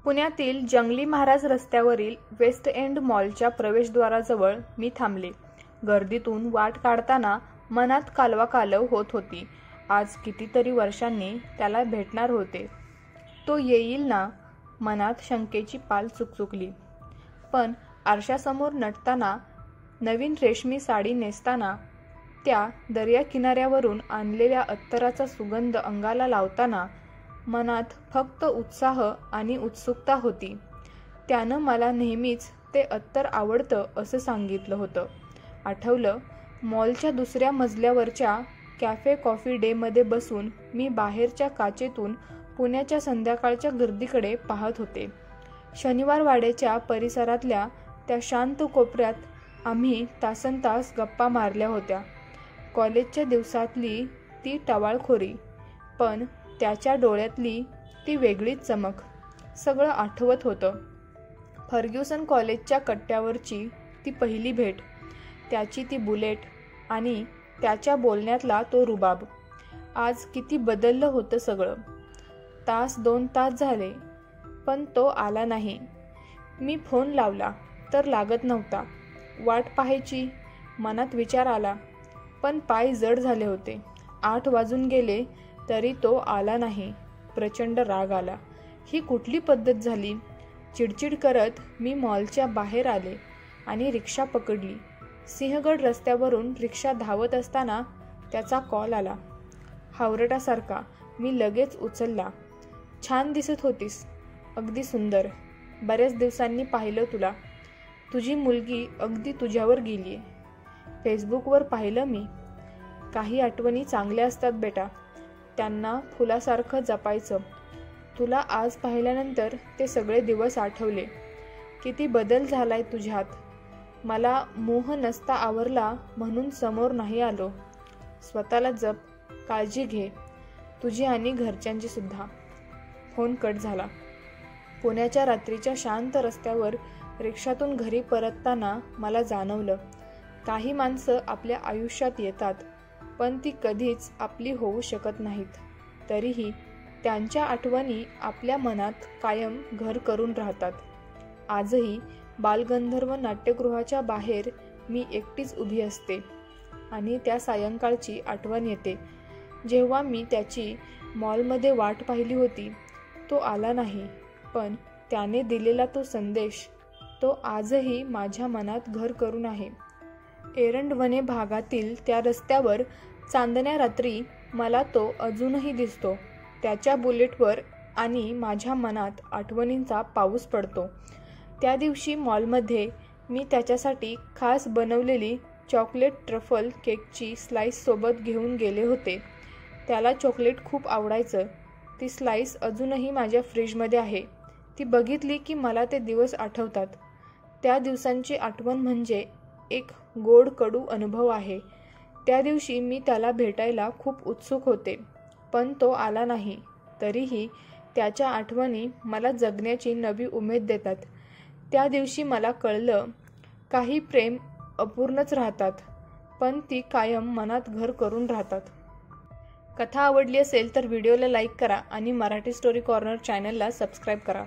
पुण्यातील जंगली महाराज रस्त्यावरील वेस्ट एंड मॉलच्या प्रवेशद्वाराजवळ मी थांबले. गर्दीतून वाट काढताना मनात कालवाकालव होत होती. आज कितीतरी वर्षांनी त्याला भेटणार होते. तो येईल ना? मनात शंकेची पाल चुकचुकली. पण आरशासमोर नटताना, नवीन रेशमी साडी नेसताना, त्या दर्याकिनाऱ्यावरून आणलेल्या अत्तराचा सुगंध अंगाला लावताना मनात फक्त उत्साह आणि उत्सुकता होती. त्यानं मला नेहमीच ते अत्तर आवडतं असं सांगितलं होतं. आठवलं, मॉलच्या दुसऱ्या मजल्यावरच्या कॅफे कॉफी डेमध्ये बसून मी बाहेरच्या काचेतून पुण्याच्या संध्याकाळच्या गर्दीकडे पाहत होते. शनिवार वाड्याच्या परिसरातल्या त्या शांत कोपऱ्यात आम्ही तासनतास गप्पा मारल्या होत्या. कॉलेजच्या दिवसातली ती टवाळखोरी, पण त्याच्या डोळ्यातली ती वेगळीच चमक. सगळं आठवत होतं. फर्ग्युसन कॉलेजच्या कट्ट्यावरची ती पहिली भेट, त्याची ती बुलेट आणि त्याच्या बोलण्यातला तो रुबाब. आज किती बदललं होतं सगळं. तास 2 तास झाले, पण तो आला नाही. मी फोन लावला तर लागत नव्हता. वाट पाहायची, मनात विचार आला, पण पाय जड झाले होते. 8 वाजून गेले तरी तो आला नाही. प्रचंड राग आला. ही कुठली पद्धत झाली? चिडचिड करत मी मॉलच्या बाहेर आले आणि रिक्षा पकडली. सिंहगड रस्त्यावरून रिक्षा धावत असताना त्याचा कॉल आला. हावरटासारखा. मी लगेच उचलला. छान दिसत होतीस. अगदी सुंदर. बऱ्याच दिवसांनी पाहिलं तुला. तुझी मुलगी अगदी तुझ्यावर गेलीये. फेसबुकवर पाहिलं मी. काही आठवणी चांगल्या असतात बेटा. त्यांना फुलासारखं जपायचं. तुला आज पाहिल्यानंतर ते सगळे दिवस आठवले. किती बदल झालाय तुझ्यात. मला मोह नसता आवरला म्हणून समोर नाही आलो. स्वतःला जप. काळजी घे. तुझी आणि घरच्यांची सुद्धा. फोन कट झाला. पुण्याच्या रात्रीच्या शांत रस्त्यावर रिक्षातून घरी परतताना मला जाणवलं, काही माणसं आपल्या आयुष्यात येतात, पण ती कधीच आपली होऊ शकत नाहीत. तरीही त्यांच्या आठवणी आपल्या मनात कायम घर करून राहतात. आजही बालगंधर्व नाट्यगृहाच्या बाहेर मी एकटीच उभी असते आणि त्या सायंकाळची आठवण येते, जेव्हा मी त्याची मॉलमध्ये वाट पाहिली होती. तो आला नाही, पण त्याने दिलेला तो संदेश, तो आजही माझ्या मनात घर करून आहे. एरंडवणे भागातील त्या रस्त्यावर चांदण्या रात्री मला तो अजूनही दिसतो. त्याच्या बुलेटवर आणि माझ्या मनात आठवणींचा पाऊस पडतो. त्या दिवशी मॉलमध्ये मी त्याच्यासाठी खास बनवलेली चॉकलेट ट्रफल केकची स्लाईस सोबत घेऊन गेले होते. त्याला चॉकलेट खूप आवडायचं. ती स्लाईस अजूनही माझ्या फ्रीजमध्ये आहे. ती बघितली की मला ते दिवस आठवतात. त्या दिवसांची आठवण म्हणजे एक गोड कडू अनुभव आहे. त्या दिवशी मी त्याला भेटायला खूप उत्सुक होते, पण तो आला नाही. तरीही त्याच्या आठवणी मला जगण्याची नवी उमेद देतात. त्या दिवशी मला कळलं, काही प्रेम अपूर्णच राहतात, पण ती कायम मनात घर करून राहतात. कथा आवडली असेल तर व्हिडिओला लाईक करा आणि मराठी स्टोरी कॉर्नर चॅनलला सबस्क्राईब करा.